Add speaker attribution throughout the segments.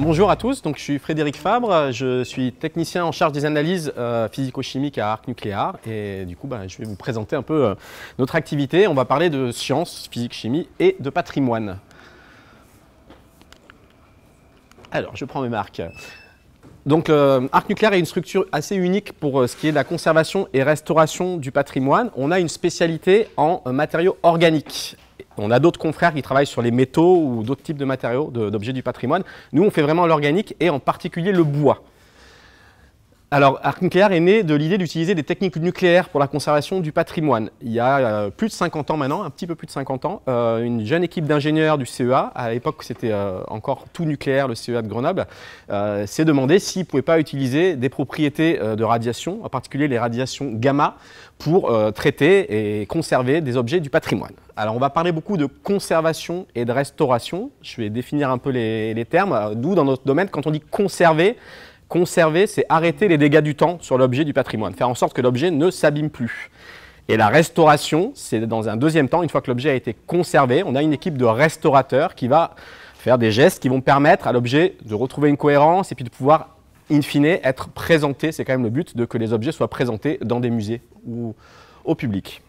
Speaker 1: Bonjour à tous, donc, je suis Frédéric Fabre, je suis technicien en charge des analyses physico-chimiques à Arc Nucléaire et du coup je vais vous présenter un peu notre activité. On va parler de sciences, physique-chimie et de patrimoine. Alors je prends mes marques. Donc Arc Nucléaire est une structure assez unique pour ce qui est de la conservation et restauration du patrimoine. On a une spécialité en matériaux organiques. On a d'autres confrères qui travaillent sur les métaux ou d'autres types de matériaux, d'objets du patrimoine. Nous, on fait vraiment l'organique et en particulier le bois. Alors, Arc Nucléaire est né de l'idée d'utiliser des techniques nucléaires pour la conservation du patrimoine. Il y a plus de 50 ans maintenant, un petit peu plus de 50 ans, une jeune équipe d'ingénieurs du CEA, à l'époque c'était encore tout nucléaire, le CEA de Grenoble, s'est demandé s'ils ne pouvaient pas utiliser des propriétés de radiation, en particulier les radiations gamma, pour traiter et conserver des objets du patrimoine. Alors on va parler beaucoup de conservation et de restauration. Je vais définir un peu les termes. D'où dans notre domaine, quand on dit conserver, c'est arrêter les dégâts du temps sur l'objet du patrimoine, faire en sorte que l'objet ne s'abîme plus. Et la restauration, c'est dans un deuxième temps, une fois que l'objet a été conservé, on a une équipe de restaurateurs qui va faire des gestes qui vont permettre à l'objet de retrouver une cohérence et puis de pouvoir, in fine, être présenté. C'est quand même le but de que les objets soient présentés dans des musées ou au public.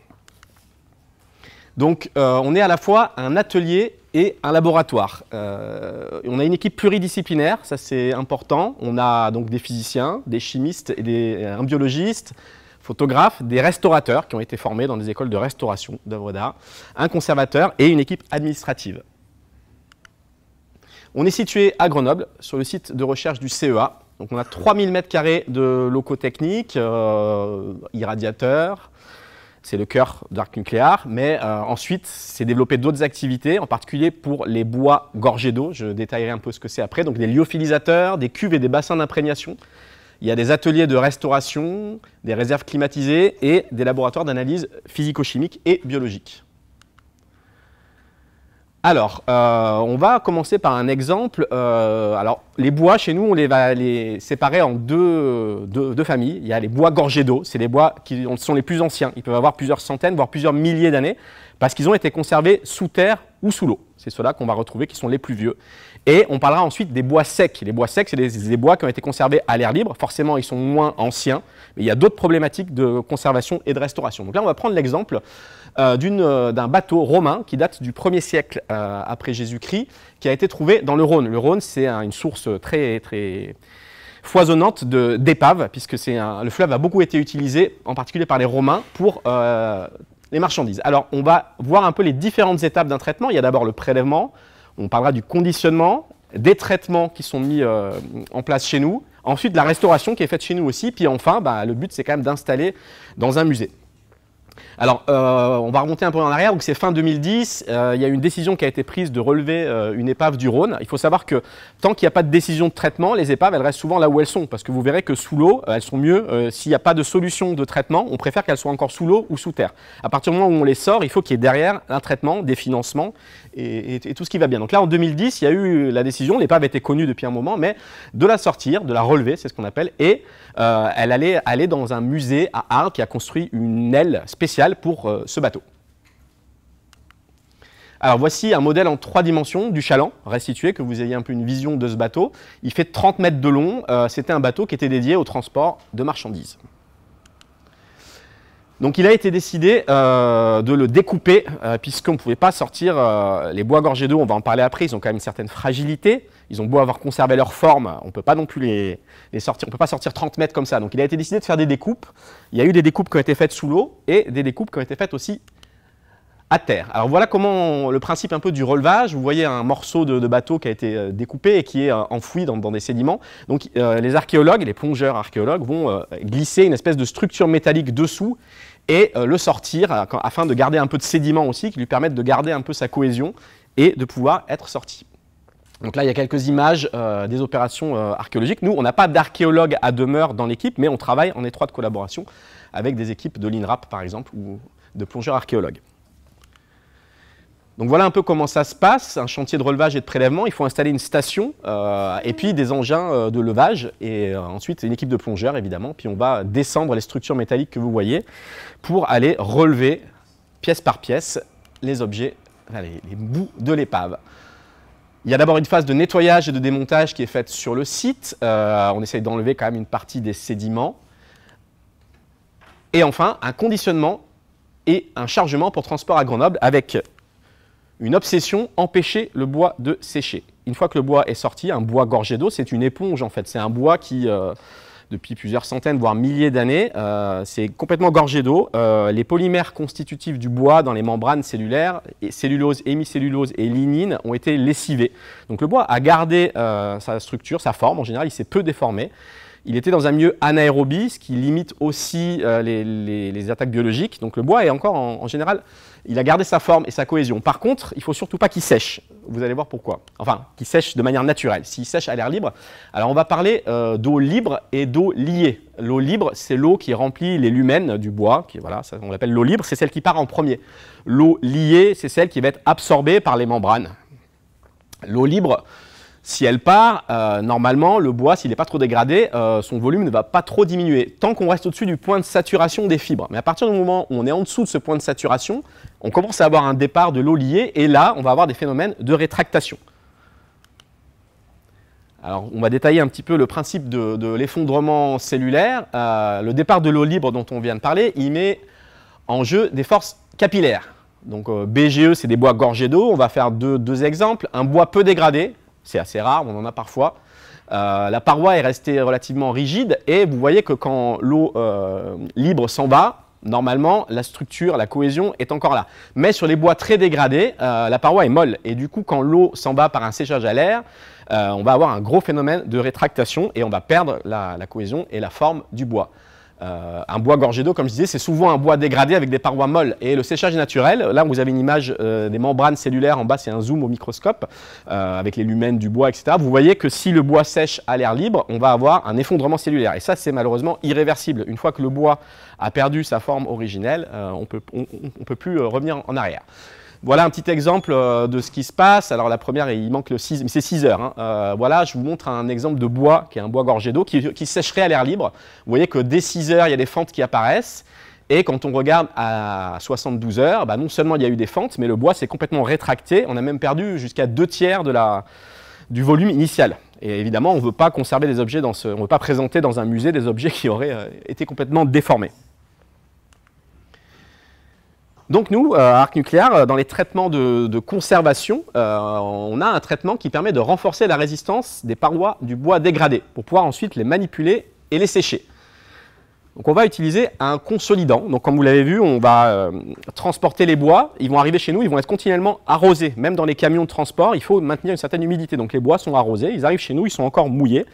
Speaker 1: Donc on est à la fois un atelier et un laboratoire. On a une équipe pluridisciplinaire, ça c'est important. On a donc des physiciens, des chimistes, et un biologiste, photographes, des restaurateurs qui ont été formés dans des écoles de restauration d'œuvres d'art, un conservateur et une équipe administrative. On est situé à Grenoble, sur le site de recherche du CEA. Donc on a 3000 m² de locaux techniques, irradiateurs. C'est le cœur d'Arc Nucléaire, mais ensuite, c'est développer d'autres activités, en particulier pour les bois gorgés d'eau. Je détaillerai un peu ce que c'est après. Donc des lyophilisateurs, des cuves et des bassins d'imprégnation. Il y a des ateliers de restauration, des réserves climatisées et des laboratoires d'analyse physico-chimique et biologique. Alors, on va commencer par un exemple. Alors, les bois, chez nous, on va les séparer en deux familles. Il y a les bois gorgés d'eau, c'est les bois qui sont les plus anciens. Ils peuvent avoir plusieurs centaines, voire plusieurs milliers d'années, parce qu'ils ont été conservés sous terre ou sous l'eau. C'est ceux-là qu'on va retrouver qui sont les plus vieux. Et on parlera ensuite des bois secs. Les bois secs, c'est des bois qui ont été conservés à l'air libre. Forcément, ils sont moins anciens, mais il y a d'autres problématiques de conservation et de restauration. Donc là, on va prendre l'exemple d'un bateau romain qui date du 1er siècle après Jésus-Christ, qui a été trouvé dans le Rhône. Le Rhône, c'est une source très, très foisonnante d'épaves, puisque le fleuve a beaucoup été utilisé, en particulier par les Romains, pour les marchandises. Alors, on va voir un peu les différentes étapes d'un traitement. Il y a d'abord le prélèvement, on parlera du conditionnement, des traitements qui sont mis en place chez nous, ensuite la restauration qui est faite chez nous aussi, puis enfin, le but c'est quand même d'installer dans un musée. Alors, on va remonter un peu en arrière, donc c'est fin 2010, il y a une décision qui a été prise de relever une épave du Rhône. Il faut savoir que tant qu'il n'y a pas de décision de traitement, les épaves, elles restent souvent là où elles sont, parce que vous verrez que sous l'eau, elles sont mieux. S'il n'y a pas de solution de traitement, on préfère qu'elles soient encore sous l'eau ou sous terre. À partir du moment où on les sort, il faut qu'il y ait derrière un traitement, des financements et tout ce qui va bien. Donc là, en 2010, il y a eu la décision, l'épave était connue depuis un moment, mais de la sortir, de la relever, c'est ce qu'on appelle, et elle allait aller dans un musée à Arles qui a construit une aile spéciale pour ce bateau. Alors voici un modèle en 3 dimensions du chaland restitué, que vous ayez un peu une vision de ce bateau. Il fait 30 mètres de long, c'était un bateau qui était dédié au transport de marchandises. Donc il a été décidé de le découper, puisqu'on ne pouvait pas sortir les bois gorgés d'eau, on va en parler après, ils ont quand même une certaine fragilité. Ils ont beau avoir conservé leur forme, on ne peut pas non plus les sortir, on ne peut pas sortir 30 mètres comme ça. Donc il a été décidé de faire des découpes. Il y a eu des découpes qui ont été faites sous l'eau et des découpes qui ont été faites aussi à terre. Alors voilà comment le principe un peu du relevage. Vous voyez un morceau de bateau qui a été découpé et qui est enfoui dans des sédiments. Donc les archéologues, les plongeurs archéologues vont glisser une espèce de structure métallique dessous et le sortir afin de garder un peu de sédiment aussi, qui lui permettent de garder un peu sa cohésion et de pouvoir être sorti. Donc là, il y a quelques images des opérations archéologiques. Nous, on n'a pas d'archéologues à demeure dans l'équipe, mais on travaille en étroite collaboration avec des équipes de l'INRAP, par exemple, ou de plongeurs archéologues. Donc voilà un peu comment ça se passe, un chantier de relevage et de prélèvement. Il faut installer une station et puis des engins de levage et ensuite une équipe de plongeurs évidemment. Puis on va descendre les structures métalliques que vous voyez pour aller relever pièce par pièce les objets, les bouts de l'épave. Il y a d'abord une phase de nettoyage et de démontage qui est faite sur le site. On essaye d'enlever quand même une partie des sédiments. Et enfin, un conditionnement et un chargement pour transport à Grenoble avec une obsession, empêcher le bois de sécher. Une fois que le bois est sorti, un bois gorgé d'eau, c'est une éponge en fait. C'est un bois qui, depuis plusieurs centaines, voire milliers d'années, c'est complètement gorgé d'eau. Les polymères constitutifs du bois dans les membranes cellulaires, cellulose, hémicellulose et lignine, ont été lessivés. Donc le bois a gardé sa structure, sa forme. En général, il s'est peu déformé. Il était dans un milieu anaérobie, ce qui limite aussi les attaques biologiques. Donc le bois est encore, en général, il a gardé sa forme et sa cohésion. Par contre, il ne faut surtout pas qu'il sèche. Vous allez voir pourquoi. Enfin, qu'il sèche de manière naturelle. S'il sèche à l'air libre, alors on va parler d'eau libre et d'eau liée. L'eau libre, c'est l'eau qui remplit les lumens du bois. Voilà, ça, on l'appelle l'eau libre, c'est celle qui part en premier. L'eau liée, c'est celle qui va être absorbée par les membranes. L'eau libre, si elle part, normalement, le bois, s'il n'est pas trop dégradé, son volume ne va pas trop diminuer, tant qu'on reste au-dessus du point de saturation des fibres. Mais à partir du moment où on est en dessous de ce point de saturation, on commence à avoir un départ de l'eau liée, et là, on va avoir des phénomènes de rétractation. Alors, on va détailler un petit peu le principe de l'effondrement cellulaire. Le départ de l'eau libre dont on vient de parler, il met en jeu des forces capillaires. Donc, BGE, c'est des bois gorgés d'eau. On va faire deux exemples. Un bois peu dégradé, c'est assez rare, on en a parfois. La paroi est restée relativement rigide et vous voyez que quand l'eau libre s'en va, normalement, la structure, la cohésion est encore là. Mais sur les bois très dégradés, la paroi est molle. Et du coup, quand l'eau s'en va par un séchage à l'air, on va avoir un gros phénomène de rétractation et on va perdre la cohésion et la forme du bois. Un bois gorgé d'eau, comme je disais, c'est souvent un bois dégradé avec des parois molles. Et le séchage naturel, là vous avez une image des membranes cellulaires, en bas c'est un zoom au microscope, avec les lumens du bois, etc. Vous voyez que si le bois sèche à l'air libre, on va avoir un effondrement cellulaire. Et ça c'est malheureusement irréversible. Une fois que le bois a perdu sa forme originelle, on peut plus revenir en arrière. Voilà un petit exemple de ce qui se passe. Alors la première, il manque le 6, mais c'est 6 heures. Hein. Voilà, je vous montre un exemple de bois, qui est un bois gorgé d'eau, qui sécherait à l'air libre. Vous voyez que dès 6 heures, il y a des fentes qui apparaissent. Et quand on regarde à 72 heures, non seulement il y a eu des fentes, mais le bois s'est complètement rétracté. On a même perdu jusqu'à 2/3 du volume initial. Et évidemment, on ne veut pas conserver des objets on ne veut pas présenter dans un musée des objets qui auraient été complètement déformés. Donc nous, à Arc Nucléaire, dans les traitements de conservation, on a un traitement qui permet de renforcer la résistance des parois du bois dégradé pour pouvoir ensuite les manipuler et les sécher. Donc on va utiliser un consolidant. Donc comme vous l'avez vu, on va transporter les bois. Ils vont arriver chez nous, ils vont être continuellement arrosés. Même dans les camions de transport, il faut maintenir une certaine humidité. Donc les bois sont arrosés, ils arrivent chez nous, ils sont encore mouillés.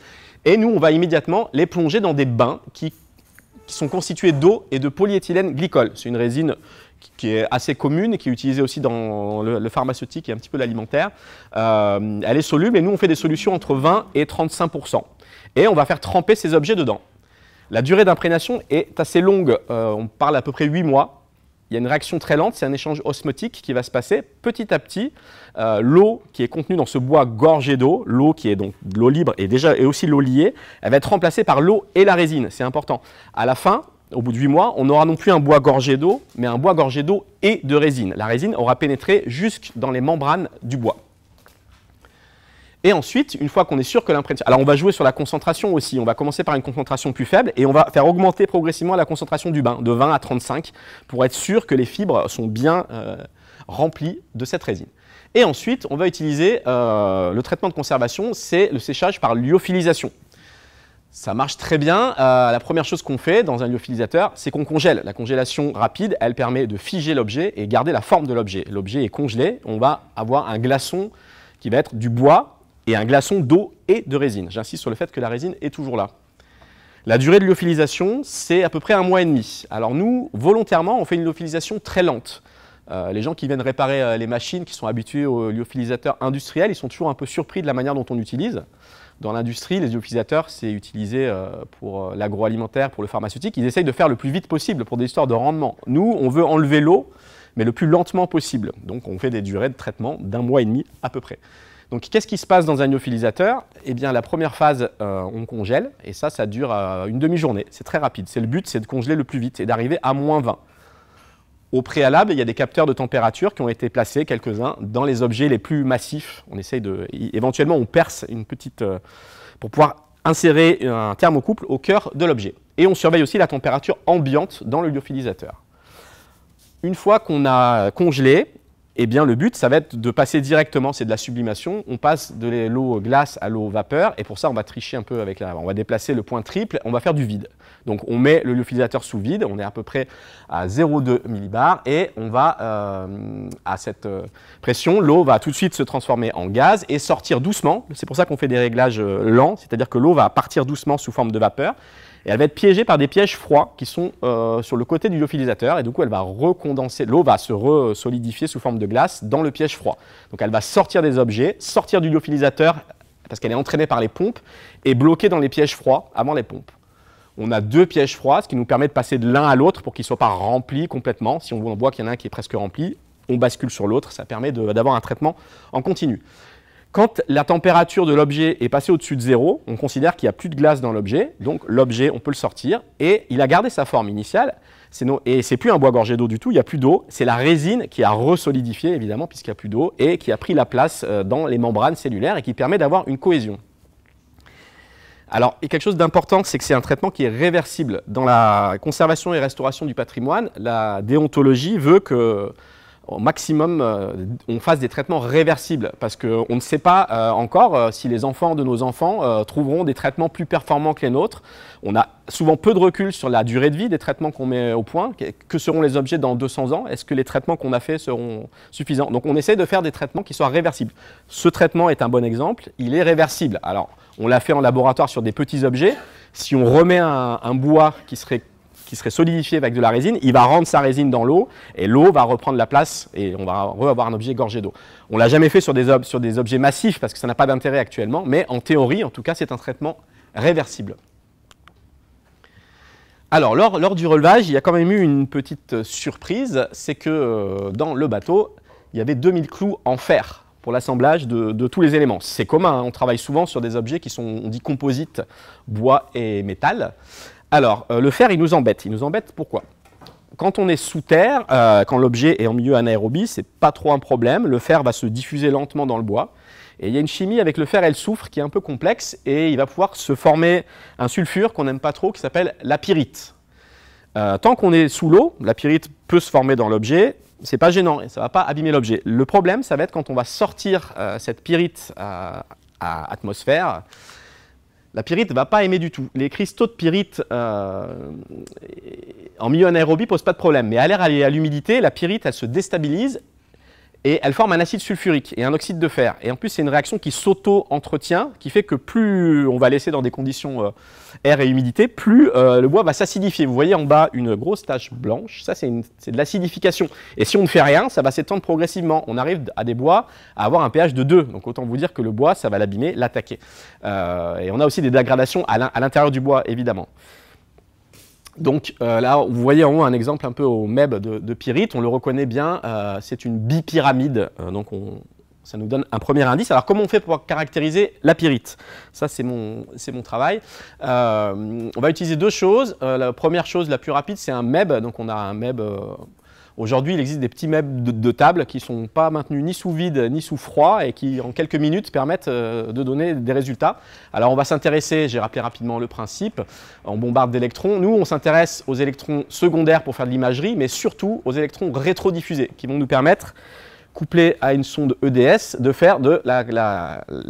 Speaker 1: Et nous, on va immédiatement les plonger dans des bains qui sont constitués d'eau et de polyéthylène glycol. C'est une résine qui est assez commune et qui est utilisée aussi dans le pharmaceutique et un petit peu l'alimentaire. Elle est soluble et nous on fait des solutions entre 20 et 35%. Et on va faire tremper ces objets dedans. La durée d'imprégnation est assez longue, on parle à peu près 8 mois. Il y a une réaction très lente, c'est un échange osmotique qui va se passer petit à petit. L'eau qui est contenue dans ce bois gorgé d'eau, l'eau qui est donc de l'eau libre et aussi l'eau liée, elle va être remplacée par l'eau et la résine, c'est important. À la fin, au bout de 8 mois, on n'aura non plus un bois gorgé d'eau, mais un bois gorgé d'eau et de résine. La résine aura pénétré jusque dans les membranes du bois. Et ensuite, une fois qu'on est sûr que l'imprégnation... Alors on va jouer sur la concentration aussi, on va commencer par une concentration plus faible et on va faire augmenter progressivement la concentration du bain, de 20 à 35, pour être sûr que les fibres sont bien remplies de cette résine. Et ensuite, on va utiliser le traitement de conservation, c'est le séchage par lyophilisation. Ça marche très bien. La première chose qu'on fait dans un lyophilisateur, c'est qu'on congèle. La congélation rapide, elle permet de figer l'objet et garder la forme de l'objet. L'objet est congelé, on va avoir un glaçon qui va être du bois et un glaçon d'eau et de résine. J'insiste sur le fait que la résine est toujours là. La durée de lyophilisation, c'est à peu près 1 mois et demi. Alors nous, volontairement, on fait une lyophilisation très lente. Les gens qui viennent réparer les machines, qui sont habitués aux lyophilisateurs industriels, ils sont toujours un peu surpris de la manière dont on utilise. Dans l'industrie, les lyophilisateurs, c'est utilisé pour l'agroalimentaire, pour le pharmaceutique. Ils essayent de faire le plus vite possible pour des histoires de rendement. Nous, on veut enlever l'eau, mais le plus lentement possible. Donc on fait des durées de traitement d'1 mois et demi à peu près. Donc qu'est-ce qui se passe dans un lyophilisateur? Eh bien la première phase, on congèle, et ça dure une demi-journée. C'est très rapide. Le but, c'est de congeler le plus vite et d'arriver à -20. Au préalable, il y a des capteurs de température qui ont été placés, quelques-uns, dans les objets les plus massifs. On essaye éventuellement, on perce une petite... pour pouvoir insérer un thermocouple au cœur de l'objet. Et on surveille aussi la température ambiante dans le lyophilisateur. Une fois qu'on a congelé, eh bien, le but, ça va être de passer directement, c'est de la sublimation, on passe de l'eau glace à l'eau vapeur, et pour ça, on va tricher un peu avec on va déplacer le point triple, on va faire du vide. Donc, on met le lyophilisateur sous vide, on est à peu près à 0,2 millibar, et on va, à cette pression, l'eau va tout de suite se transformer en gaz et sortir doucement. C'est pour ça qu'on fait des réglages lents, c'est-à-dire que l'eau va partir doucement sous forme de vapeur, et elle va être piégée par des pièges froids qui sont sur le côté du lyophilisateur, et du coup elle va recondenser, l'eau va se resolidifier sous forme de glace dans le piège froid. Donc elle va sortir des objets, sortir du lyophilisateur parce qu'elle est entraînée par les pompes et bloquée dans les pièges froids avant les pompes. On a 2 pièges froids, ce qui nous permet de passer de l'un à l'autre pour qu'ils ne soient pas remplis complètement. Si on voit qu'il y en a un qui est presque rempli, on bascule sur l'autre, ça permet d'avoir un traitement en continu. Quand la température de l'objet est passée au-dessus de 0, on considère qu'il n'y a plus de glace dans l'objet, donc l'objet, on peut le sortir, et il a gardé sa forme initiale, et c'est plus un bois gorgé d'eau du tout, il n'y a plus d'eau, c'est la résine qui a resolidifié, évidemment, puisqu'il n'y a plus d'eau, et qui a pris la place dans les membranes cellulaires et qui permet d'avoir une cohésion. Alors, quelque chose d'important, c'est que c'est un traitement qui est réversible. Dans la conservation et restauration du patrimoine, la déontologie veut que au maximum, on fasse des traitements réversibles parce qu'on ne sait pas encore si les enfants de nos enfants trouveront des traitements plus performants que les nôtres. On a souvent peu de recul sur la durée de vie des traitements qu'on met au point. Que seront les objets dans 200 ans? Est-ce que les traitements qu'on a faits seront suffisants? Donc on essaie de faire des traitements qui soient réversibles. Ce traitement est un bon exemple, il est réversible. Alors on l'a fait en laboratoire sur des petits objets. Si on remet un bois qui serait solidifié avec de la résine, il va rendre sa résine dans l'eau et l'eau va reprendre la place et on va avoir un objet gorgé d'eau. On ne l'a jamais fait sur des objets massifs parce que ça n'a pas d'intérêt actuellement, mais en théorie, en tout cas, c'est un traitement réversible. Alors, lors du relevage, il y a quand même eu une petite surprise, c'est que dans le bateau, il y avait 2000 clous en fer pour l'assemblage de tous les éléments. C'est commun, hein, on travaille souvent sur des objets qui sont, on dit, composites, bois et métal. Alors, le fer, il nous embête. Il nous embête pourquoi? Quand on est sous terre, quand l'objet est en milieu anaérobie, ce n'est pas trop un problème. Le fer va se diffuser lentement dans le bois. Et il y a une chimie avec le fer et le soufre qui est un peu complexe et il va pouvoir se former un sulfure qu'on n'aime pas trop qui s'appelle la pyrite. Tant qu'on est sous l'eau, la pyrite peut se former dans l'objet. Ce n'est pas gênant et ça ne va pas abîmer l'objet. Le problème, ça va être quand on va sortir cette pyrite à atmosphère. La pyrite ne va pas aimer du tout. Les cristaux de pyrite en milieu anaérobie ne posent pas de problème. Mais à l'air et à l'humidité, la pyrite, elle se déstabilise et elle forme un acide sulfurique et un oxyde de fer. Et en plus, c'est une réaction qui s'auto-entretient, qui fait que plus on va laisser dans des conditions air et humidité, plus le bois va s'acidifier. Vous voyez en bas une grosse tache blanche, ça c'est de l'acidification. Et si on ne fait rien, ça va s'étendre progressivement. On arrive à des bois à avoir un pH de 2. Donc autant vous dire que le bois, ça va l'abîmer, l'attaquer. Et on a aussi des dégradations à l'intérieur du bois, évidemment. Donc là, vous voyez en haut un exemple un peu au MEB de pyrite, on le reconnaît bien, c'est une bipyramide, donc ça nous donne un premier indice. Alors comment on fait pour caractériser la pyrite? Ça c'est mon travail. On va utiliser deux choses. La première chose, la plus rapide, c'est un MEB, donc on a un MEB... Aujourd'hui, il existe des petits MEB de table qui ne sont pas maintenus ni sous vide ni sous froid et qui, en quelques minutes, permettent de donner des résultats. Alors, on va s'intéresser, j'ai rappelé rapidement le principe, on bombarde d'électrons. Nous, on s'intéresse aux électrons secondaires pour faire de l'imagerie, mais surtout aux électrons rétrodiffusés qui vont nous permettre, couplés à une sonde EDS, de faire de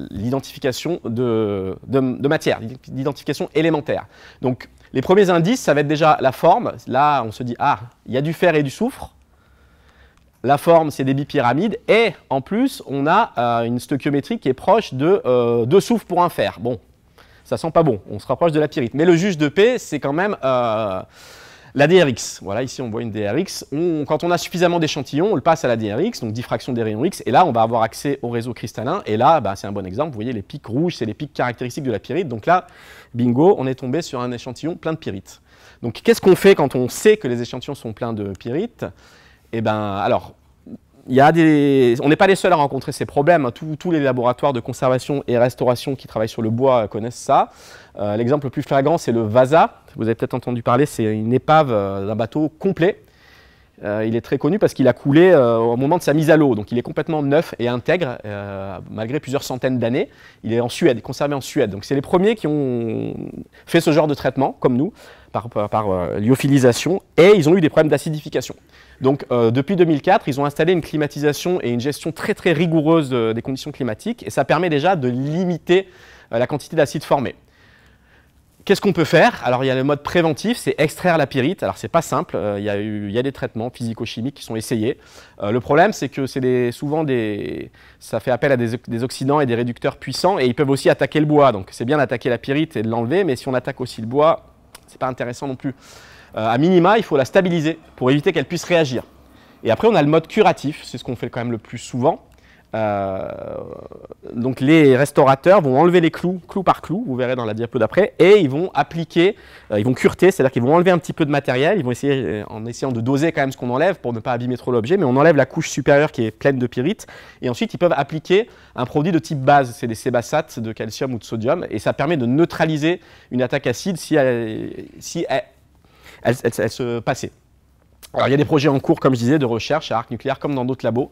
Speaker 1: l'identification de matière, l'identification élémentaire. Donc, les premiers indices, ça va être déjà la forme. Là, on se dit, ah, il y a du fer et du soufre. La forme, c'est des bipyramides. Et en plus, on a une stoichiométrie qui est proche de 2 soufre pour un fer. Bon, ça sent pas bon. On se rapproche de la pyrite. Mais le juge de paix, c'est quand même la DRX. Voilà, ici, on voit une DRX. Quand on a suffisamment d'échantillons, on le passe à la DRX, donc diffraction des rayons X. Et là, on va avoir accès au réseau cristallin. Et là, bah, c'est un bon exemple. Vous voyez, les pics rouges, c'est les pics caractéristiques de la pyrite. Donc là, bingo, on est tombé sur un échantillon plein de pyrite. Donc, qu'est-ce qu'on fait quand on sait que les échantillons sont pleins de pyrite? Eh ben, alors, on n'est pas les seuls à rencontrer ces problèmes. Tous les laboratoires de conservation et restauration qui travaillent sur le bois connaissent ça. L'exemple le plus flagrant, c'est le Vasa. Vous avez peut-être entendu parler, c'est une épave d'un bateau complet. Il est très connu parce qu'il a coulé au moment de sa mise à l'eau. Donc il est complètement neuf et intègre, malgré plusieurs centaines d'années. Il est en Suède, conservé en Suède. Donc c'est les premiers qui ont fait ce genre de traitement, comme nous, par lyophilisation. Et ils ont eu des problèmes d'acidification. Donc depuis 2004, ils ont installé une climatisation et une gestion très très rigoureuse des conditions climatiques. Et ça permet déjà de limiter la quantité d'acide formé. Qu'est-ce qu'on peut faire? Alors, il y a le mode préventif, c'est extraire la pyrite. Alors, c'est pas simple. Il y a des traitements physico-chimiques qui sont essayés. Le problème, c'est que ça fait appel à des oxydants et des réducteurs puissants, et ils peuvent aussi attaquer le bois. Donc, c'est bien d'attaquer la pyrite et de l'enlever, mais si on attaque aussi le bois, c'est pas intéressant non plus. À minima, il faut la stabiliser pour éviter qu'elle puisse réagir. Et après, on a le mode curatif. C'est ce qu'on fait quand même le plus souvent. Donc les restaurateurs vont enlever les clous, clou par clou, vous verrez dans la diapo d'après, et ils vont appliquer, ils vont cureter, c'est-à-dire qu'ils vont enlever un petit peu de matériel, ils vont essayer, en essayant de doser quand même ce qu'on enlève pour ne pas abîmer trop l'objet, mais on enlève la couche supérieure qui est pleine de pyrite, et ensuite ils peuvent appliquer un produit de type base, c'est des sébasates de calcium ou de sodium, et ça permet de neutraliser une attaque acide si elle se passait. Alors il y a des projets en cours, comme je disais, de recherche à Arc Nucléaire, comme dans d'autres labos.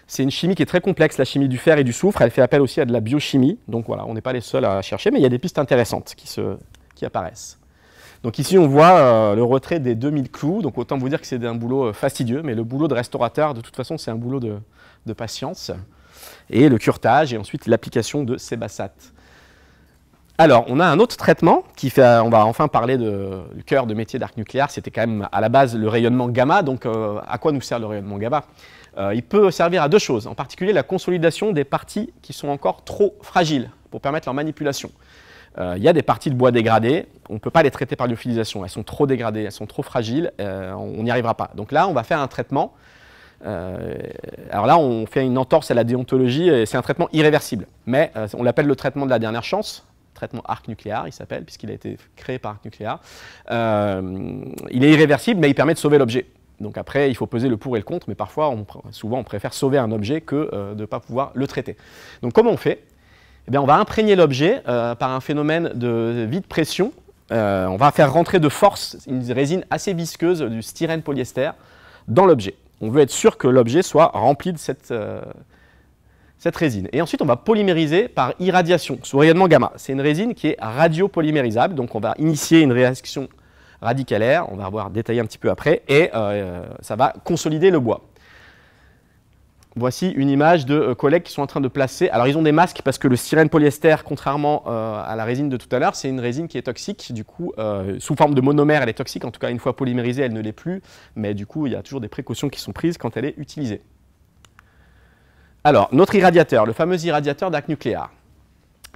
Speaker 1: C'est une chimie qui est très complexe, la chimie du fer et du soufre. Elle fait appel aussi à de la biochimie. Donc voilà, on n'est pas les seuls à chercher, mais il y a des pistes intéressantes qui apparaissent. Donc ici, on voit le retrait des 2000 clous. Donc autant vous dire que c'est un boulot fastidieux, mais le boulot de restaurateur, de toute façon, c'est un boulot de patience. Et le curetage et ensuite l'application de sébasates. Alors, on a un autre traitement on va enfin parler du cœur de métier d'Arc Nucléaire. C'était quand même à la base le rayonnement gamma. Donc à quoi nous sert le rayonnement gamma? Il peut servir à deux choses, en particulier la consolidation des parties qui sont encore trop fragiles pour permettre leur manipulation. Il y a des parties de bois dégradées, on ne peut pas les traiter par lyophilisation, elles sont trop dégradées, elles sont trop fragiles, on n'y arrivera pas. Donc là, on va faire un traitement. Alors là, on fait une entorse à la déontologie, et c'est un traitement irréversible. Mais on l'appelle le traitement de la dernière chance. Traitement Arc Nucléaire, il s'appelle, puisqu'il a été créé par Arc Nucléaire. Il est irréversible, mais il permet de sauver l'objet. Donc après, il faut peser le pour et le contre, mais parfois, souvent, on préfère sauver un objet que de ne pas pouvoir le traiter. Donc comment on fait? Eh bien, on va imprégner l'objet par un phénomène de vide pression. On va faire rentrer de force une résine assez visqueuse, du styrène polyester, dans l'objet. On veut être sûr que l'objet soit rempli de cette résine. Et ensuite, on va polymériser par irradiation, sous rayonnement gamma. C'est une résine qui est radiopolymérisable, donc on va initier une réaction radicalaire, on va voir détailler un petit peu après, et ça va consolider le bois. Voici une image de collègues qui sont en train de placer. Alors ils ont des masques parce que le styrène polyester, contrairement à la résine de tout à l'heure, c'est une résine qui est toxique. Du coup, sous forme de monomère, elle est toxique. En tout cas, une fois polymérisée, elle ne l'est plus. Mais du coup, il y a toujours des précautions qui sont prises quand elle est utilisée. Alors, notre irradiateur, le fameux irradiateur d'Arc Nucléaire.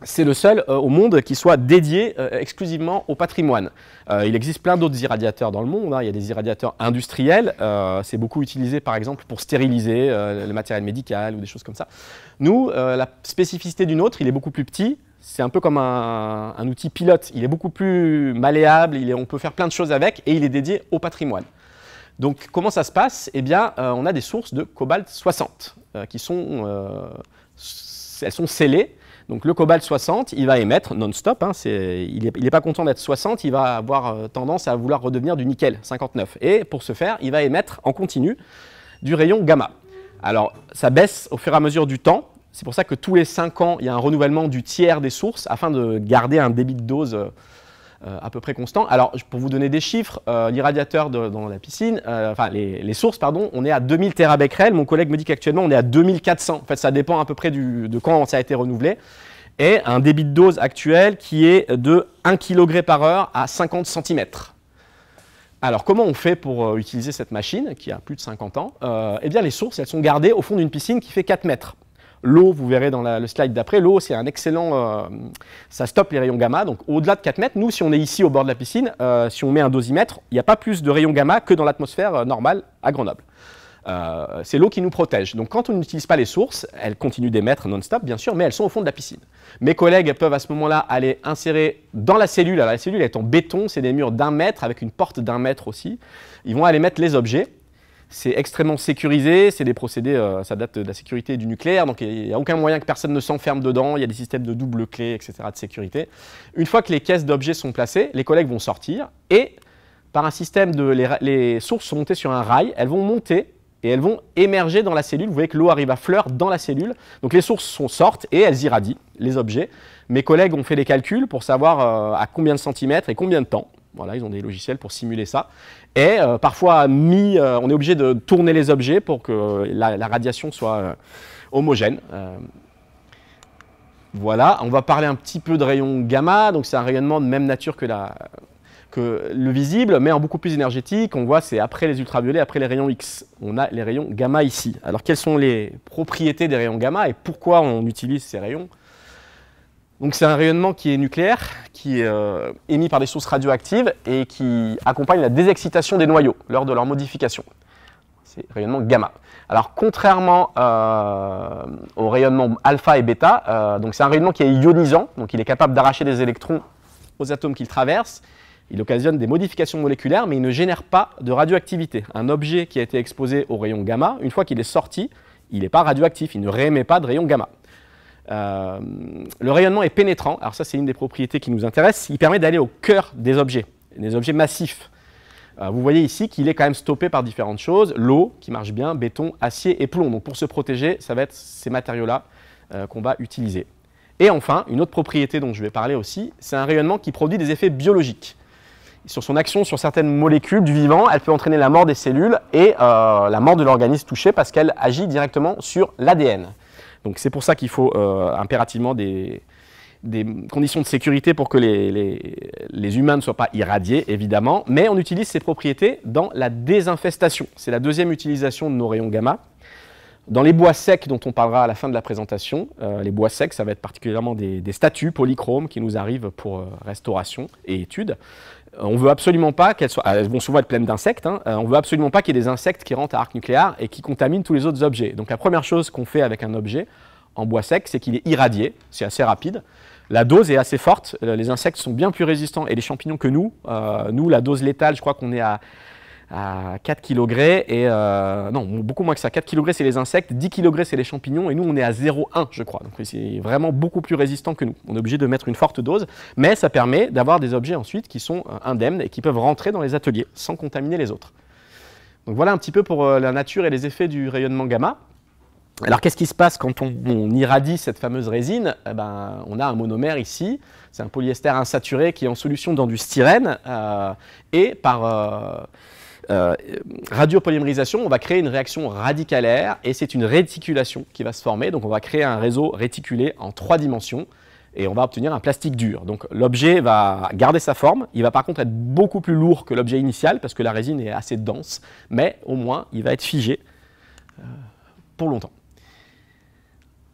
Speaker 1: C'est le seul au monde qui soit dédié exclusivement au patrimoine. Il existe plein d'autres irradiateurs dans le monde, hein. Il y a des irradiateurs industriels, c'est beaucoup utilisé par exemple pour stériliser le matériel médical ou des choses comme ça. Nous, la spécificité du nôtre, il est beaucoup plus petit, c'est un peu comme un outil pilote, il est beaucoup plus malléable, on peut faire plein de choses avec et il est dédié au patrimoine. Donc comment ça se passe? Eh bien, on a des sources de cobalt 60 elles sont scellées. Donc le cobalt 60, il va émettre non-stop, hein, il n'est pas content d'être 60, il va avoir tendance à vouloir redevenir du nickel 59. Et pour ce faire, il va émettre en continu du rayon gamma. Alors ça baisse au fur et à mesure du temps, c'est pour ça que tous les 5 ans, il y a un renouvellement du tiers des sources afin de garder un débit de dose à peu près constant. Alors pour vous donner des chiffres, l'irradiateur dans la piscine, les sources, pardon, on est à 2000 Tbq. Mon collègue me dit qu'actuellement on est à 2400. En fait, ça dépend à peu près de quand ça a été renouvelé. Et un débit de dose actuel qui est de 1 kg par heure à 50 cm. Alors comment on fait pour utiliser cette machine qui a plus de 50 ans? Eh bien les sources, elles sont gardées au fond d'une piscine qui fait 4 mètres. L'eau, vous verrez dans le slide d'après, l'eau c'est un excellent, ça stoppe les rayons gamma, donc au-delà de 4 mètres, nous si on est ici au bord de la piscine, si on met un dosimètre, il n'y a pas plus de rayons gamma que dans l'atmosphère normale à Grenoble. C'est l'eau qui nous protège, donc quand on n'utilise pas les sources, elles continuent d'émettre non-stop bien sûr, mais elles sont au fond de la piscine. Mes collègues peuvent à ce moment-là aller insérer dans la cellule, alors la cellule est en béton, c'est des murs d'1 mètre avec une porte d'1 mètre aussi, ils vont aller mettre les objets. C'est extrêmement sécurisé, c'est des procédés, ça date de la sécurité du nucléaire, donc il n'y a aucun moyen que personne ne s'enferme dedans, il y a des systèmes de double clé, etc. de sécurité. Une fois que les caisses d'objets sont placées, les collègues vont sortir et par un système les sources sont montées sur un rail, elles vont monter et elles vont émerger dans la cellule. Vous voyez que l'eau arrive à fleur dans la cellule, donc les sources sortent et elles irradient les objets. Mes collègues ont fait des calculs pour savoir à combien de centimètres et combien de temps. Voilà, ils ont des logiciels pour simuler ça. Et parfois, on est obligé de tourner les objets pour que la radiation soit homogène. Voilà, on va parler un petit peu de rayons gamma. Donc c'est un rayonnement de même nature que le visible, mais en beaucoup plus énergétique. On voit, c'est après les ultraviolets, après les rayons X. On a les rayons gamma ici. Alors quelles sont les propriétés des rayons gamma et pourquoi on utilise ces rayons? Donc c'est un rayonnement qui est nucléaire, qui est émis par des sources radioactives et qui accompagne la désexcitation des noyaux lors de leur modification. C'est rayonnement gamma. Alors contrairement au rayonnement alpha et bêta, donc c'est un rayonnement qui est ionisant, donc il est capable d'arracher des électrons aux atomes qu'il traverse. Il occasionne des modifications moléculaires, mais il ne génère pas de radioactivité. Un objet qui a été exposé au rayon gamma, une fois qu'il est sorti, il n'est pas radioactif, il ne réémet pas de rayon gamma. Le rayonnement est pénétrant, alors ça c'est une des propriétés qui nous intéresse, il permet d'aller au cœur des objets massifs. Vous voyez ici qu'il est quand même stoppé par différentes choses, l'eau qui marche bien, béton, acier et plomb. Donc pour se protéger, ça va être ces matériaux-là qu'on va utiliser. Et enfin, une autre propriété dont je vais parler aussi, c'est un rayonnement qui produit des effets biologiques. Sur son action sur certaines molécules du vivant, elle peut entraîner la mort des cellules et la mort de l'organisme touché parce qu'elle agit directement sur l'ADN. Donc c'est pour ça qu'il faut impérativement des conditions de sécurité pour que les humains ne soient pas irradiés, évidemment, mais on utilise ces propriétés dans la désinfestation. C'est la deuxième utilisation de nos rayons gamma. Dans les bois secs dont on parlera à la fin de la présentation, les bois secs, ça va être particulièrement des statues polychromes qui nous arrivent pour restauration et études. On ne veut absolument pas qu'elles soient, elles vont souvent être pleines d'insectes, hein, on ne veut absolument pas qu'il y ait des insectes qui rentrent à arc nucléaire et qui contaminent tous les autres objets. Donc la première chose qu'on fait avec un objet en bois sec, c'est qu'il est irradié, c'est assez rapide. La dose est assez forte, les insectes sont bien plus résistants et les champignons que nous. Nous, la dose létale, je crois qu'on est à 4 kg et non, beaucoup moins que ça. 4 kg c'est les insectes, 10 kg c'est les champignons et nous on est à 0,1 je crois. Donc c'est vraiment beaucoup plus résistant que nous. On est obligé de mettre une forte dose, mais ça permet d'avoir des objets ensuite qui sont indemnes et qui peuvent rentrer dans les ateliers sans contaminer les autres. Donc voilà un petit peu pour la nature et les effets du rayonnement gamma. Alors qu'est-ce qui se passe quand on irradie cette fameuse résine? On a un monomère ici, c'est un polyester insaturé qui est en solution dans du styrène et par radiopolymérisation, on va créer une réaction radicalaire et c'est une réticulation qui va se former. Donc on va créer un réseau réticulé en 3 dimensions et on va obtenir un plastique dur. Donc l'objet va garder sa forme, il va par contre être beaucoup plus lourd que l'objet initial parce que la résine est assez dense, mais au moins il va être figé pour longtemps.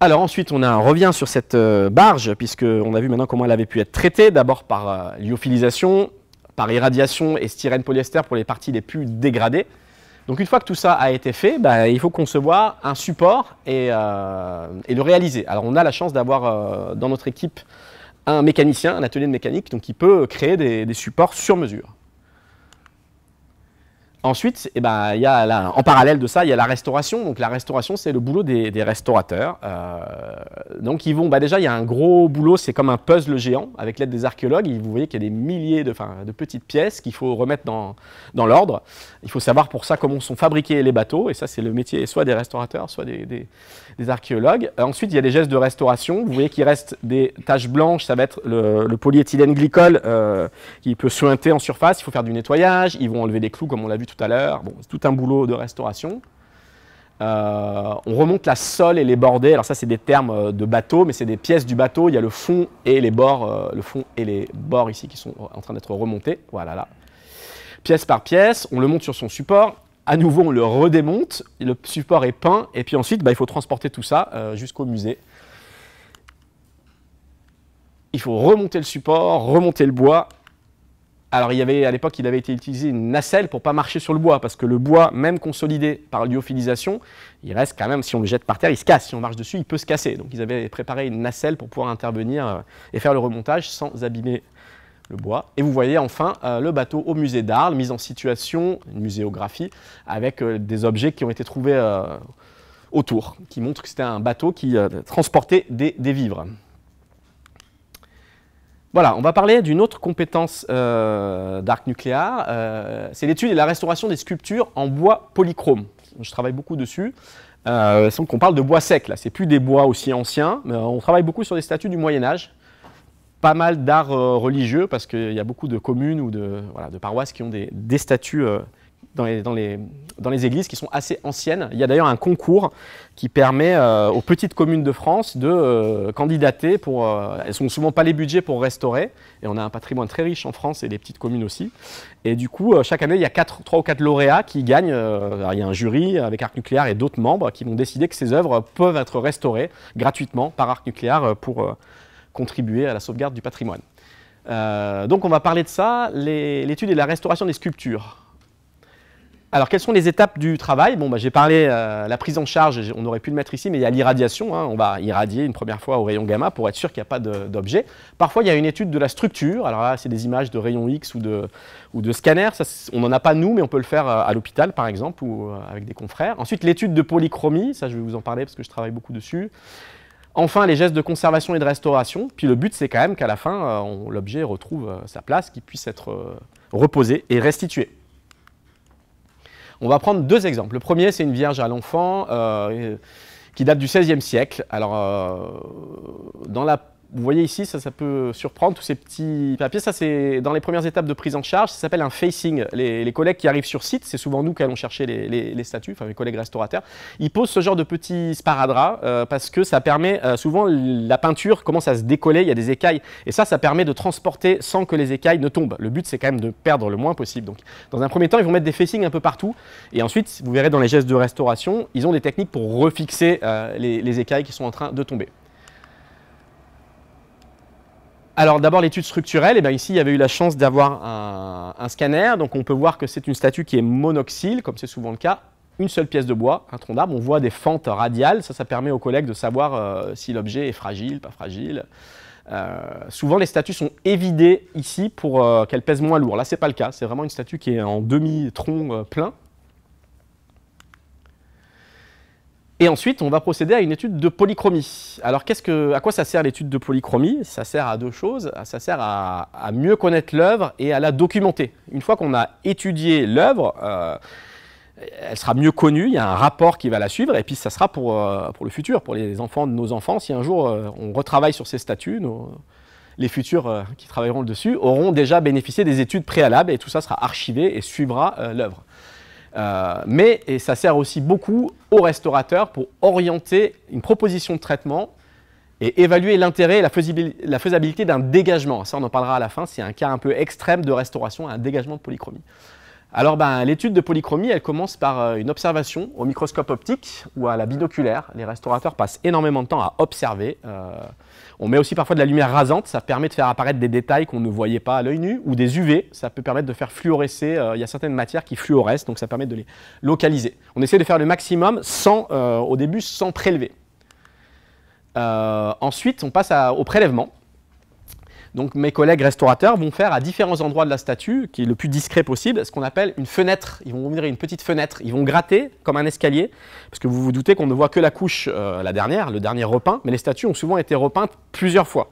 Speaker 1: Alors ensuite, on revient sur cette barge, puisqu'on a vu maintenant comment elle avait pu être traitée, d'abord par lyophilisation, par irradiation et styrène polyester pour les parties les plus dégradées. Donc une fois que tout ça a été fait, il faut concevoir un support et le réaliser. Alors on a la chance d'avoir dans notre équipe un mécanicien, un atelier de mécanique, donc qui peut créer des supports sur mesure. Ensuite, en parallèle de ça, il y a la restauration. Donc la restauration, c'est le boulot des restaurateurs. Donc ils vont, déjà, il y a un gros boulot, c'est comme un puzzle géant avec l'aide des archéologues. Vous voyez qu'il y a des milliers de petites pièces qu'il faut remettre dans l'ordre. Il faut savoir pour ça comment sont fabriqués les bateaux. Et ça, c'est le métier soit des restaurateurs, soit des archéologues. Ensuite, il y a des gestes de restauration. Vous voyez qu'il reste des taches blanches. Ça va être le polyéthylène glycol qui peut suinter en surface. Il faut faire du nettoyage. Ils vont enlever des clous, comme on l'a vu tout à l'heure. Bon, c'est tout un boulot de restauration. On remonte la sole et les bordées. Alors ça, c'est des termes de bateau, mais c'est des pièces du bateau. Il y a le fond et les bords, ici qui sont en train d'être remontés. Voilà, là. Pièce par pièce, on le monte sur son support. À nouveau, on le redémonte. Le support est peint. Et puis ensuite, il faut transporter tout ça jusqu'au musée. Il faut remonter le support, remonter le bois. Alors, à l'époque, il avait été utilisé une nacelle pour ne pas marcher sur le bois, parce que le bois, même consolidé par lyophilisation, il reste quand même, si on le jette par terre, il se casse. Si on marche dessus, il peut se casser. Donc, ils avaient préparé une nacelle pour pouvoir intervenir et faire le remontage sans abîmer le bois. Et vous voyez enfin le bateau au musée d'Arles, mise en situation, une muséographie, avec des objets qui ont été trouvés autour, qui montrent que c'était un bateau qui transportait des vivres. Voilà, on va parler d'une autre compétence d'Arc Nucléaire, c'est l'étude et la restauration des sculptures en bois polychrome. Je travaille beaucoup dessus. Donc on parle de bois sec, là, c'est plus des bois aussi anciens, mais on travaille beaucoup sur des statues du Moyen-Âge. Pas mal d'art religieux, parce qu'il y a beaucoup de communes ou de paroisses qui ont des statues dans les églises qui sont assez anciennes. Il y a d'ailleurs un concours qui permet aux petites communes de France de candidater pour... elles n'ont souvent pas les budgets pour restaurer, et on a un patrimoine très riche en France et les petites communes aussi. Et du coup, chaque année, il y a 3 ou 4 lauréats qui gagnent. Alors, il y a un jury avec Arc Nucléaire et d'autres membres qui vont décider que ces œuvres peuvent être restaurées gratuitement par Arc Nucléaire pour contribuer à la sauvegarde du patrimoine. Donc on va parler de ça, l'étude et la restauration des sculptures. Alors, quelles sont les étapes du travail? Bon, j'ai parlé la prise en charge, on aurait pu le mettre ici, mais il y a l'irradiation. Hein, on va irradier une première fois au rayon gamma pour être sûr qu'il n'y a pas d'objet. Parfois, il y a une étude de la structure. Alors là, c'est des images de rayons X ou de scanner. Ça, on n'en a pas nous, mais on peut le faire à l'hôpital, par exemple, ou avec des confrères. Ensuite, l'étude de polychromie. Ça, je vais vous en parler parce que je travaille beaucoup dessus. Enfin, les gestes de conservation et de restauration. Puis le but, c'est quand même qu'à la fin, l'objet retrouve sa place, qu'il puisse être reposé et restitué. On va prendre 2 exemples. Le premier, c'est une Vierge à l'enfant qui date du XVIe siècle. Alors, vous voyez ici, ça peut surprendre, tous ces petits papiers. Ça, c'est dans les premières étapes de prise en charge. Ça s'appelle un facing. Les collègues qui arrivent sur site, c'est souvent nous qui allons chercher les statues, enfin mes collègues restaurateurs. Ils posent ce genre de petits sparadraps parce que ça permet, souvent, la peinture commence à se décoller, il y a des écailles. Et ça permet de transporter sans que les écailles ne tombent. Le but, c'est quand même de perdre le moins possible. Donc, dans un premier temps, ils vont mettre des facings un peu partout. Et ensuite, vous verrez dans les gestes de restauration, ils ont des techniques pour refixer les écailles qui sont en train de tomber. Alors d'abord l'étude structurelle, et bien ici il y avait eu la chance d'avoir un scanner, donc on peut voir que c'est une statue qui est monoxyle, comme c'est souvent le cas, une seule pièce de bois, un tronc d'arbre, on voit des fentes radiales, ça permet aux collègues de savoir si l'objet est fragile, pas fragile. Souvent les statues sont évidées ici pour qu'elles pèsent moins lourd, là c'est pas le cas, c'est vraiment une statue qui est en demi-tronc plein. Et ensuite, on va procéder à une étude de polychromie. Alors, à quoi ça sert l'étude de polychromie? Ça sert à 2 choses. Ça sert à mieux connaître l'œuvre et à la documenter. Une fois qu'on a étudié l'œuvre, elle sera mieux connue, il y a un rapport qui va la suivre, et puis ça sera pour le futur, pour les enfants de nos enfants. Si un jour on retravaille sur ces statues, les futurs qui travailleront dessus auront déjà bénéficié des études préalables, et tout ça sera archivé et suivra l'œuvre. Et ça sert aussi beaucoup aux restaurateurs pour orienter une proposition de traitement et évaluer l'intérêt et la faisabilité d'un dégagement. Ça, on en parlera à la fin, c'est un cas un peu extrême de restauration, un dégagement de polychromie. Alors, l'étude de polychromie, elle commence par une observation au microscope optique ou à la binoculaire. Les restaurateurs passent énormément de temps à observer. On met aussi parfois de la lumière rasante, ça permet de faire apparaître des détails qu'on ne voyait pas à l'œil nu, ou des UV, ça peut permettre de faire fluorescer. Il y a certaines matières qui fluorescent, donc ça permet de les localiser. On essaie de faire le maximum au début sans prélever. Ensuite, on passe au prélèvement. Donc mes collègues restaurateurs vont faire à différents endroits de la statue, qui est le plus discret possible, ce qu'on appelle une fenêtre. Ils vont ouvrir une petite fenêtre, ils vont gratter comme un escalier, parce que vous vous doutez qu'on ne voit que la couche, la dernière, le dernier repeint, mais les statues ont souvent été repeintes plusieurs fois.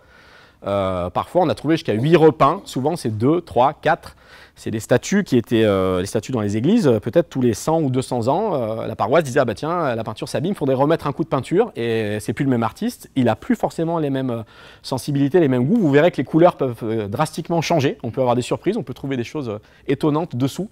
Speaker 1: Parfois on a trouvé jusqu'à 8 repeints, souvent c'est 2, 3, 4. C'est des statues qui étaient les statues dans les églises, peut-être tous les 100 ou 200 ans, la paroisse disait « Ah bah tiens, la peinture s'abîme, il faudrait remettre un coup de peinture » et c'est plus le même artiste, il n'a plus forcément les mêmes sensibilités, les mêmes goûts. Vous verrez que les couleurs peuvent drastiquement changer, on peut avoir des surprises, on peut trouver des choses étonnantes dessous.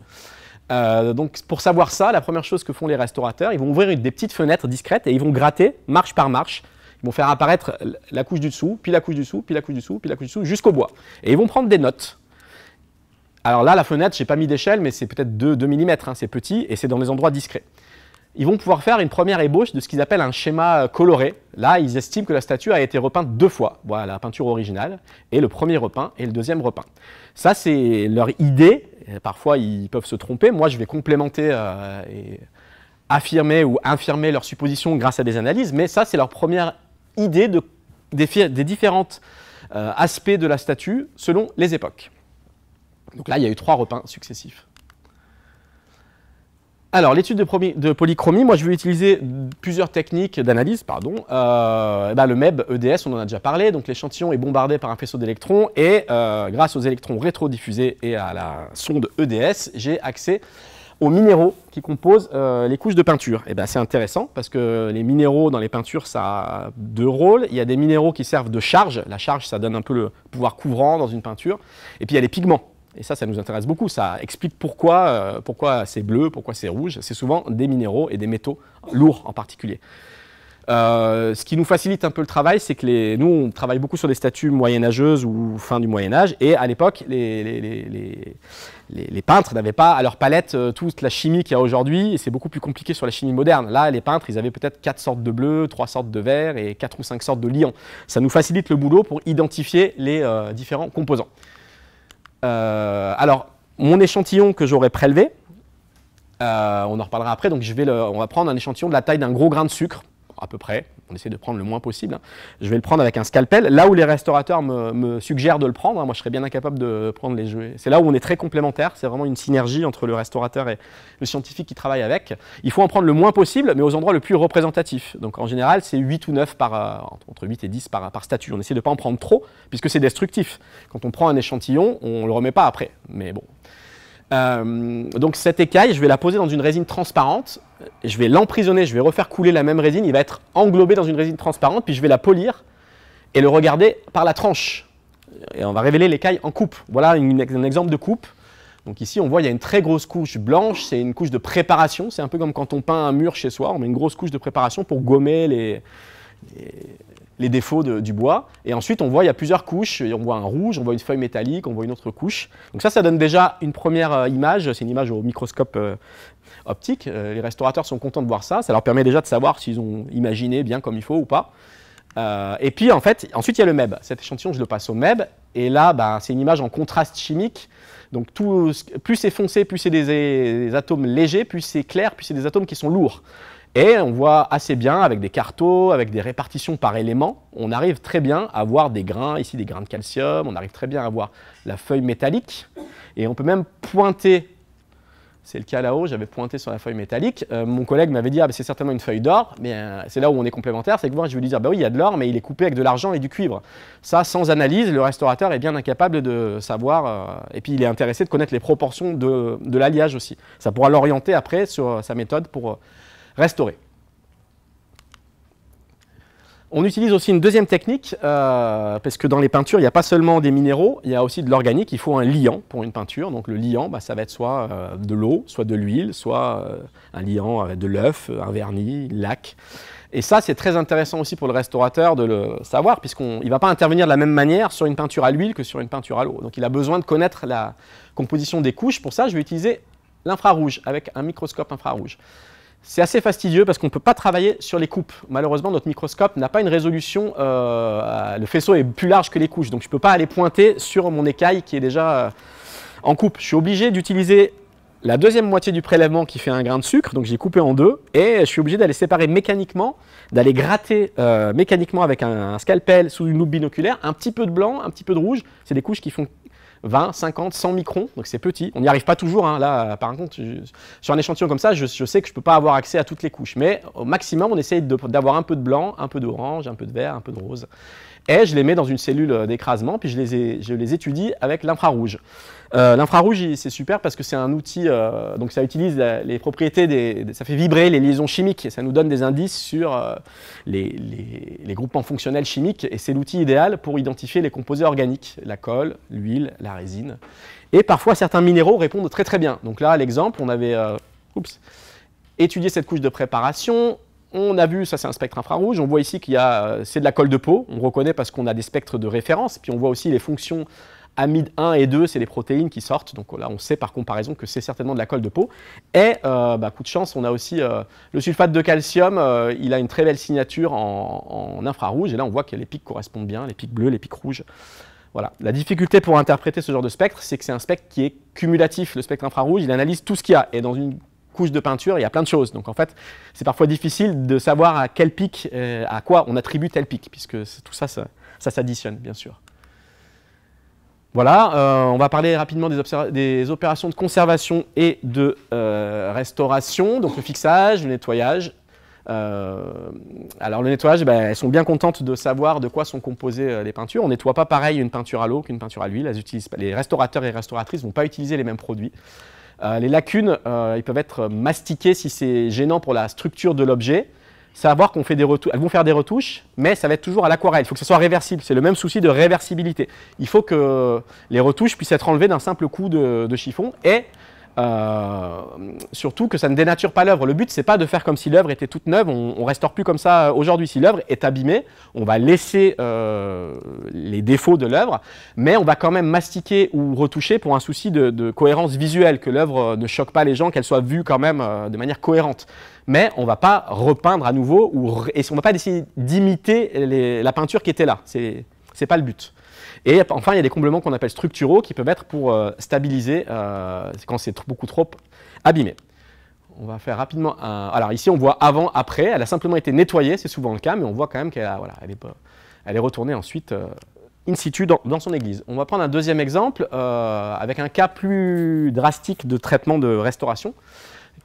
Speaker 1: Donc pour savoir ça, la première chose que font les restaurateurs, ils vont ouvrir des petites fenêtres discrètes et ils vont gratter marche par marche. Ils vont faire apparaître la couche du dessous, puis la couche du dessous, puis la couche du dessous, puis la couche du dessous, jusqu'au bois. Et ils vont prendre des notes. Alors là, la fenêtre, je n'ai pas mis d'échelle, mais c'est peut-être 2 mm, hein, c'est petit et c'est dans des endroits discrets. Ils vont pouvoir faire une première ébauche de ce qu'ils appellent un schéma coloré. Là, ils estiment que la statue a été repeinte 2 fois. Voilà la peinture originale, et le premier repeint et le deuxième repeint. Ça, c'est leur idée. Parfois, ils peuvent se tromper. Moi, je vais complémenter et affirmer ou infirmer leurs suppositions grâce à des analyses, mais ça, c'est leur première idée des différentes aspects de la statue selon les époques. Donc là, il y a eu 3 repeints successifs. Alors, l'étude de polychromie, moi je vais utiliser plusieurs techniques d'analyse, le MEB EDS, on en a déjà parlé, donc l'échantillon est bombardé par un faisceau d'électrons et grâce aux électrons rétrodiffusés et à la sonde EDS, j'ai accès aux minéraux qui composent les couches de peinture. Et c'est intéressant parce que les minéraux dans les peintures, ça a 2 rôles. Il y a des minéraux qui servent de charge. La charge, ça donne un peu le pouvoir couvrant dans une peinture. Et puis il y a les pigments. Et ça nous intéresse beaucoup. Ça explique pourquoi c'est bleu, pourquoi c'est rouge. C'est souvent des minéraux et des métaux lourds en particulier. Ce qui nous facilite un peu le travail, c'est que nous, on travaille beaucoup sur des statues moyenâgeuses ou fin du Moyen-Âge. Et à l'époque, les peintres n'avaient pas à leur palette toute la chimie qu'il y a aujourd'hui. Et c'est beaucoup plus compliqué sur la chimie moderne. Là, les peintres, ils avaient peut-être 4 sortes de bleu, 3 sortes de vert et 4 ou 5 sortes de liant. Ça nous facilite le boulot pour identifier les différents composants. Alors, mon échantillon que j'aurais prélevé, on en reparlera après, donc on va prendre un échantillon de la taille d'un gros grain de sucre, à peu près, on essaie de prendre le moins possible. Je vais le prendre avec un scalpel, là où les restaurateurs me suggèrent de le prendre, moi je serais bien incapable de prendre les jeux. C'est là où on est très complémentaires, c'est vraiment une synergie entre le restaurateur et le scientifique qui travaille avec. Il faut en prendre le moins possible, mais aux endroits le plus représentatifs. Donc en général, c'est 8 ou 9 entre 8 et 10 par statue. On essaie de ne pas en prendre trop, puisque c'est destructif. Quand on prend un échantillon, on ne le remet pas après, mais bon. Donc cette écaille, je vais la poser dans une résine transparente, je vais l'emprisonner, je vais refaire couler la même résine, il va être englobé dans une résine transparente, puis je vais la polir et le regarder par la tranche. Et on va révéler l'écaille en coupe. Voilà un exemple de coupe. Donc ici, on voit il y a une très grosse couche blanche, c'est une couche de préparation, c'est un peu comme quand on peint un mur chez soi, on met une grosse couche de préparation pour gommer les défauts du bois. Et ensuite, on voit il y a plusieurs couches. On voit un rouge, on voit une feuille métallique, on voit une autre couche. Donc ça donne déjà une première image. C'est une image au microscope optique. Les restaurateurs sont contents de voir ça. Ça leur permet déjà de savoir s'ils ont imaginé bien comme il faut ou pas. Et puis, ensuite, il y a le MEB. Cet échantillon, je le passe au MEB. Et là, c'est une image en contraste chimique. Donc, plus c'est foncé, plus c'est des atomes légers, plus c'est clair, plus c'est des atomes qui sont lourds. Et on voit assez bien, avec des carreaux, avec des répartitions par éléments, on arrive très bien à voir des grains, ici des grains de calcium, on arrive très bien à voir la feuille métallique. Et on peut même pointer, c'est le cas là-haut, j'avais pointé sur la feuille métallique. Mon collègue m'avait dit, c'est certainement une feuille d'or, mais c'est là où on est complémentaire, c'est que moi je vais lui dire, oui, il y a de l'or, mais il est coupé avec de l'argent et du cuivre. Ça, sans analyse, le restaurateur est bien incapable de savoir, et puis il est intéressé de connaître les proportions de l'alliage aussi. Ça pourra l'orienter après sur sa méthode pour restaurer. On utilise aussi une deuxième technique, parce que dans les peintures, il n'y a pas seulement des minéraux, il y a aussi de l'organique. Il faut un liant pour une peinture. Donc le liant, ça va être soit de l'eau, soit de l'huile, soit un liant avec de l'œuf, un vernis, une laque. Et ça, c'est très intéressant aussi pour le restaurateur de le savoir, puisqu'il ne va pas intervenir de la même manière sur une peinture à l'huile que sur une peinture à l'eau. Donc il a besoin de connaître la composition des couches. Pour ça, je vais utiliser l'infrarouge, avec un microscope infrarouge. C'est assez fastidieux parce qu'on ne peut pas travailler sur les coupes. Malheureusement, notre microscope n'a pas une résolution, le faisceau est plus large que les couches, donc je ne peux pas aller pointer sur mon écaille qui est déjà en coupe. Je suis obligé d'utiliser la deuxième moitié du prélèvement qui fait un grain de sucre, donc j'ai coupé en deux, et je suis obligé d'aller séparer mécaniquement, d'aller gratter mécaniquement avec un scalpel sous une loupe binoculaire, un petit peu de blanc, un petit peu de rouge. C'est des couches qui font 20, 50, 100 microns, donc c'est petit. On n'y arrive pas toujours, là, par contre, sur un échantillon comme ça, je sais que je ne peux pas avoir accès à toutes les couches, mais au maximum, on essaye d'avoir un peu de blanc, un peu d'orange, un peu de vert, un peu de rose. Et je les mets dans une cellule d'écrasement, puis je les étudie avec l'infrarouge. L'infrarouge, c'est super parce que c'est un outil, donc ça utilise les propriétés, ça fait vibrer les liaisons chimiques, et ça nous donne des indices sur les groupements fonctionnels chimiques, et c'est l'outil idéal pour identifier les composés organiques, la colle, l'huile, la résine. Et parfois, certains minéraux répondent très très bien. Donc là, l'exemple, on avait étudié cette couche de préparation. On a vu, ça c'est un spectre infrarouge, on voit ici qu'il y a, c'est de la colle de peau, on reconnaît parce qu'on a des spectres de référence, puis on voit aussi les fonctions amide 1 et 2, c'est les protéines qui sortent, donc là on sait par comparaison que c'est certainement de la colle de peau. Et coup de chance, on a aussi le sulfate de calcium, il a une très belle signature en infrarouge, et là on voit que les pics correspondent bien, les pics bleus, les pics rouges. Voilà. La difficulté pour interpréter ce genre de spectre, c'est que c'est un spectre qui est cumulatif, le spectre infrarouge, il analyse tout ce qu'il y a, et dans une couche de peinture, il y a plein de choses. Donc en fait, c'est parfois difficile de savoir à quel pic, à quoi on attribue tel pic, puisque tout ça, ça s'additionne, bien sûr. Voilà, on va parler rapidement des opérations de conservation et de restauration, donc le fixage, le nettoyage. Alors le nettoyage, elles sont bien contentes de savoir de quoi sont composées les peintures. On ne nettoie pas pareil une peinture à l'eau qu'une peinture à l'huile. Les restaurateurs et restauratrices ne vont pas utiliser les mêmes produits. Les lacunes, ils peuvent être mastiquées si c'est gênant pour la structure de l'objet. Savoir qu'on fait des retouches, elles vont faire des retouches, mais ça va être toujours à l'aquarelle. Il faut que ce soit réversible. C'est le même souci de réversibilité. Il faut que les retouches puissent être enlevées d'un simple coup de chiffon et surtout que ça ne dénature pas l'œuvre. Le but, c'est pas de faire comme si l'œuvre était toute neuve. On ne restaure plus comme ça aujourd'hui. Si l'œuvre est abîmée, on va laisser les défauts de l'œuvre, mais on va quand même mastiquer ou retoucher pour un souci de cohérence visuelle, que l'œuvre ne choque pas les gens, qu'elle soit vue quand même de manière cohérente. Mais on ne va pas repeindre à nouveau et on ne va pas essayer d'imiter la peinture qui était là. Ce n'est pas le but. Et enfin, il y a des comblements qu'on appelle structuraux qui peuvent être pour stabiliser quand c'est beaucoup trop abîmé. On va faire rapidement un... Alors ici, on voit avant, après. Elle a simplement été nettoyée, c'est souvent le cas, mais on voit quand même qu'elle elle est retournée ensuite in situ dans son église. On va prendre un deuxième exemple avec un cas plus drastique de traitement de restauration,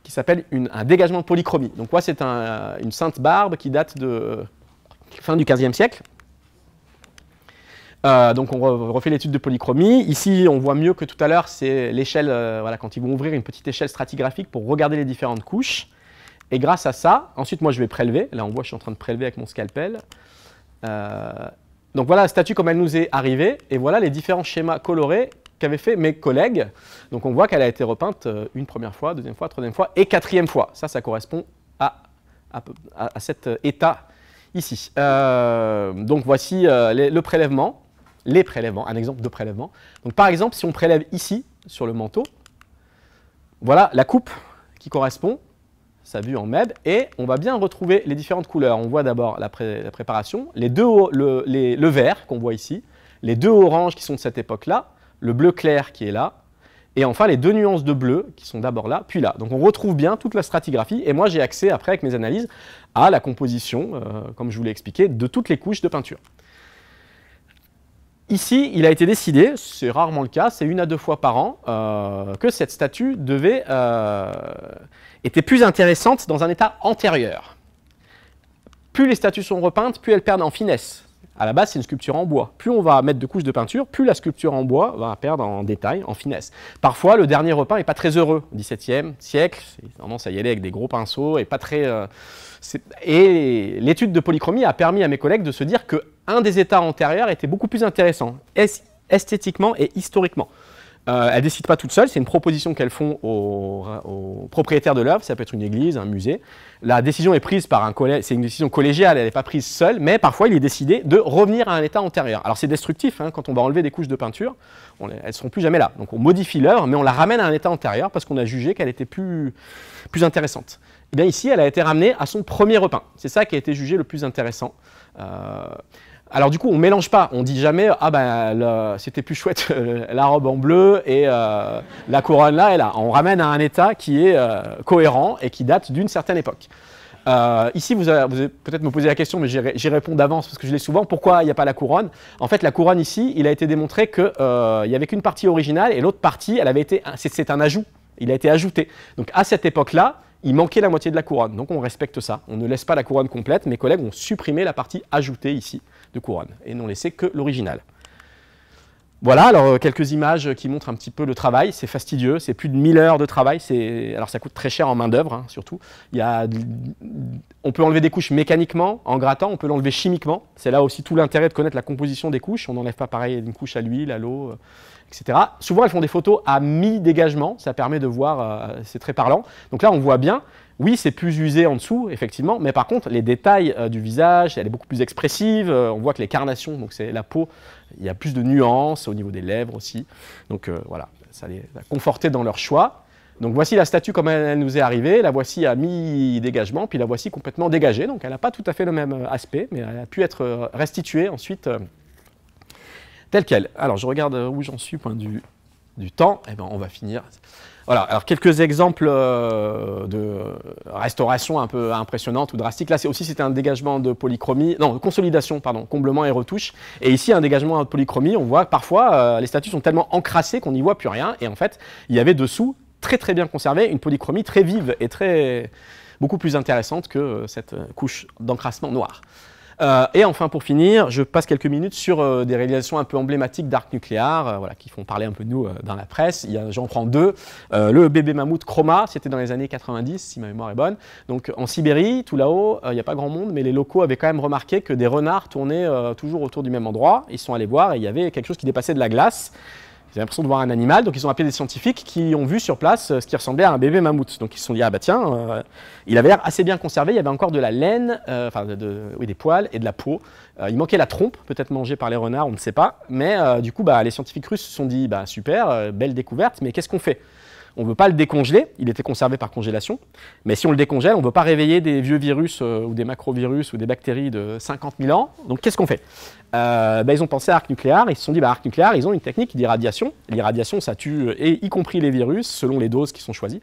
Speaker 1: qui s'appelle un dégagement de polychromie. Donc moi, c'est une Sainte Barbe qui date de fin du XVe siècle. Donc on refait l'étude de polychromie. Ici, on voit mieux que tout à l'heure, c'est l'échelle, voilà, quand ils vont ouvrir une petite échelle stratigraphique pour regarder les différentes couches. Et grâce à ça, ensuite moi je vais prélever. Là on voit, je suis en train de prélever avec mon scalpel. Donc voilà la statue comme elle nous est arrivée. Et voilà les différents schémas colorés qu'avaient fait mes collègues. Donc on voit qu'elle a été repeinte une première fois, deuxième fois, troisième fois et quatrième fois. Ça correspond à cet état ici. Donc voici le prélèvement, les prélèvements, un exemple de prélèvement. Donc par exemple, si on prélève ici, sur le manteau, voilà la coupe qui correspond, sa vue en MEB, et on va bien retrouver les différentes couleurs. On voit d'abord la préparation, le vert qu'on voit ici, les deux oranges qui sont de cette époque-là, le bleu clair qui est là, et enfin les deux nuances de bleu qui sont d'abord là, puis là. Donc on retrouve bien toute la stratigraphie, et moi j'ai accès après avec mes analyses à la composition, comme je vous l'ai expliqué, de toutes les couches de peinture. Ici, il a été décidé, c'est rarement le cas, c'est 1 à 2 fois par an, que cette statue était plus intéressante dans un état antérieur. Plus les statues sont repeintes, plus elles perdent en finesse. À la base, c'est une sculpture en bois. Plus on va mettre de couches de peinture, plus la sculpture en bois va perdre en détail, en finesse. Parfois, le dernier repeint n'est pas très heureux. Au XVIIe siècle, c'est tendance à y aller avec des gros pinceaux et pas très... Et l'étude de polychromie a permis à mes collègues de se dire qu'un des états antérieurs était beaucoup plus intéressant, esthétiquement et historiquement. Elles ne décident pas toutes seules, c'est une proposition qu'elles font aux propriétaires de l'œuvre, ça peut être une église, un musée. La décision est prise par un collège, c'est une décision collégiale, elle n'est pas prise seule, mais parfois il est décidé de revenir à un état antérieur. Alors c'est destructif, hein, quand on va enlever des couches de peinture, elles ne seront plus jamais là. Donc on modifie l'œuvre, mais on la ramène à un état antérieur parce qu'on a jugé qu'elle était plus intéressante. Et bien ici, elle a été ramenée à son premier repeint. C'est ça qui a été jugé le plus intéressant. Alors du coup, on ne mélange pas, on ne dit jamais « Ah ben, c'était plus chouette la robe en bleu et la couronne là et là ». On ramène à un état qui est cohérent et qui date d'une certaine époque. Ici, vous allez peut-être me poser la question, mais j'y réponds d'avance parce que je l'ai souvent. Pourquoi il n'y a pas la couronne? En fait, la couronne ici, il a été démontré qu'il n'y avait qu'une partie originale et l'autre partie, c'est un ajout. Il a été ajouté. Donc à cette époque-là, il manquait la moitié de la couronne. Donc on respecte ça. On ne laisse pas la couronne complète. Mes collègues ont supprimé la partie ajoutée ici de couronne et n'ont laissé que l'original. Voilà, alors quelques images qui montrent un petit peu le travail. C'est fastidieux, c'est plus de 1000 heures de travail. Alors ça coûte très cher en main d'œuvre, hein, surtout. On peut enlever des couches mécaniquement, en grattant, on peut l'enlever chimiquement. C'est là aussi tout l'intérêt de connaître la composition des couches. On n'enlève pas pareil une couche à l'huile, à l'eau, etc. Souvent, elles font des photos à mi-dégagement. Ça permet de voir, c'est très parlant. Donc là, on voit bien. Oui, c'est plus usé en dessous, effectivement, mais par contre, les détails du visage, elle est beaucoup plus expressive. On voit que les carnations, donc c'est la peau, il y a plus de nuances au niveau des lèvres aussi. Donc voilà, ça les a confortés dans leur choix. Donc voici la statue comme elle nous est arrivée. La voici à mi-dégagement, puis la voici complètement dégagée. Donc elle n'a pas tout à fait le même aspect, mais elle a pu être restituée ensuite telle qu'elle. Alors je regarde où j'en suis, point de vue du temps, eh ben, on va finir. Voilà, alors quelques exemples de restauration un peu impressionnantes ou drastiques. Là, c'était un dégagement de polychromie, non, consolidation, pardon, comblement et retouche. Et ici, un dégagement de polychromie, on voit que parfois, les statues sont tellement encrassées qu'on n'y voit plus rien. Et en fait, il y avait dessous, très très bien conservé, une polychromie très vive et beaucoup plus intéressante que cette couche d'encrassement noir. Et enfin, pour finir, je passe quelques minutes sur des réalisations un peu emblématiques d'arc nucléaire, voilà, qui font parler un peu de nous dans la presse. J'en prends deux. Le bébé mammouth Chroma, c'était dans les années 90, si ma mémoire est bonne. Donc en Sibérie, tout là-haut, il n'y a pas grand monde, mais les locaux avaient quand même remarqué que des renards tournaient toujours autour du même endroit. Ils sont allés voir et il y avait quelque chose qui dépassait de la glace. Ils avaient l'impression de voir un animal, donc ils ont appelé des scientifiques qui ont vu sur place ce qui ressemblait à un bébé mammouth. Donc ils se sont dit, ah bah tiens, il avait l'air assez bien conservé, il y avait encore de la laine, oui, des poils et de la peau. Il manquait la trompe, peut-être mangée par les renards, on ne sait pas. Mais du coup, les scientifiques russes se sont dit, bah, super, belle découverte, mais qu'est-ce qu'on fait? On ne veut pas le décongeler, il était conservé par congélation, mais si on le décongèle, on ne veut pas réveiller des vieux virus ou des macrovirus ou des bactéries de 50 000 ans. Donc qu'est-ce qu'on fait? Ils ont pensé à arc nucléaire, ils se sont dit, arc nucléaire, ils ont une technique d'irradiation. L'irradiation, ça tue, y compris les virus, selon les doses qui sont choisies.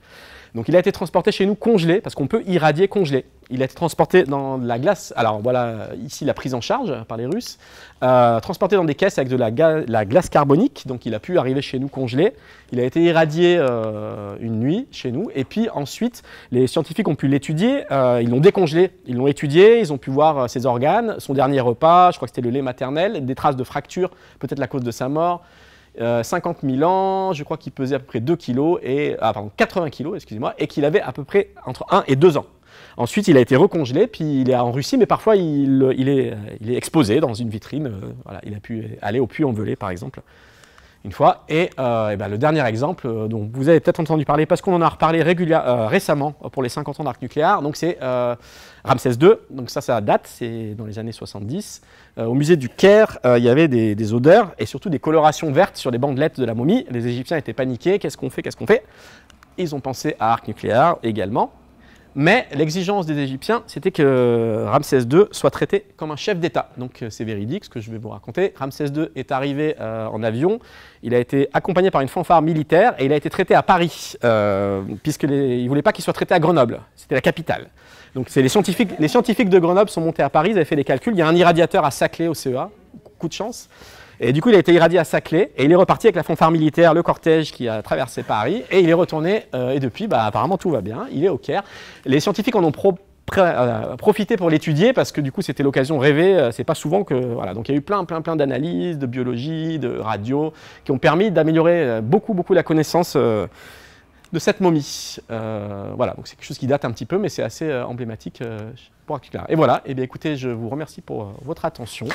Speaker 1: Donc il a été transporté chez nous congelé, parce qu'on peut irradier congelé. Il a été transporté dans de la glace, alors voilà ici la prise en charge par les Russes, transporté dans des caisses avec de la glace carbonique, donc il a pu arriver chez nous congelé. Il a été irradié une nuit chez nous, et puis ensuite les scientifiques ont pu l'étudier, ils l'ont décongelé, ils l'ont étudié, ils ont pu voir ses organes, son dernier repas, je crois que c'était le lait maternel, des traces de fractures, peut-être la cause de sa mort. 50 000 ans, je crois qu'il pesait à peu près 2 kg, 80 kg, excusez-moi, et qu'il avait à peu près entre 1 et 2 ans. Ensuite, il a été recongelé, puis il est en Russie, mais parfois il est exposé dans une vitrine. Voilà, il a pu aller au Puy-en-Velay, par exemple, une fois. Et le dernier exemple, dont vous avez peut-être entendu parler, parce qu'on en a reparlé récemment pour les 50 ans d'arc nucléaire, donc c'est Ramsès II, donc ça date, c'est dans les années 70. Au musée du Caire, il y avait des odeurs et surtout des colorations vertes sur les bandelettes de la momie. Les Égyptiens étaient paniqués, qu'est-ce qu'on fait? Ils ont pensé à arc nucléaire également. Mais l'exigence des Égyptiens, c'était que Ramsès II soit traité comme un chef d'État. Donc c'est véridique ce que je vais vous raconter. Ramsès II est arrivé en avion, il a été accompagné par une fanfare militaire et il a été traité à Paris, puisqu'il ne voulait pas qu'il soit traité à Grenoble, c'était la capitale. Donc les scientifiques de Grenoble sont montés à Paris, ils avaient fait des calculs, il y a un irradiateur à Saclay au CEA, coup de chance. Et du coup, il a été irradié à Saclay et il est reparti avec la fanfare militaire, le cortège qui a traversé Paris. Et il est retourné, et depuis, apparemment, tout va bien. Il est au Caire. Les scientifiques en ont profité pour l'étudier parce que du coup, c'était l'occasion rêvée. C'est pas souvent que. Voilà. Donc, il y a eu plein d'analyses, de biologie, de radio, qui ont permis d'améliorer beaucoup la connaissance de cette momie. Voilà. Donc, c'est quelque chose qui date un petit peu, mais c'est assez emblématique pour arc nucléaire. Et voilà. Eh bien, écoutez, je vous remercie pour votre attention.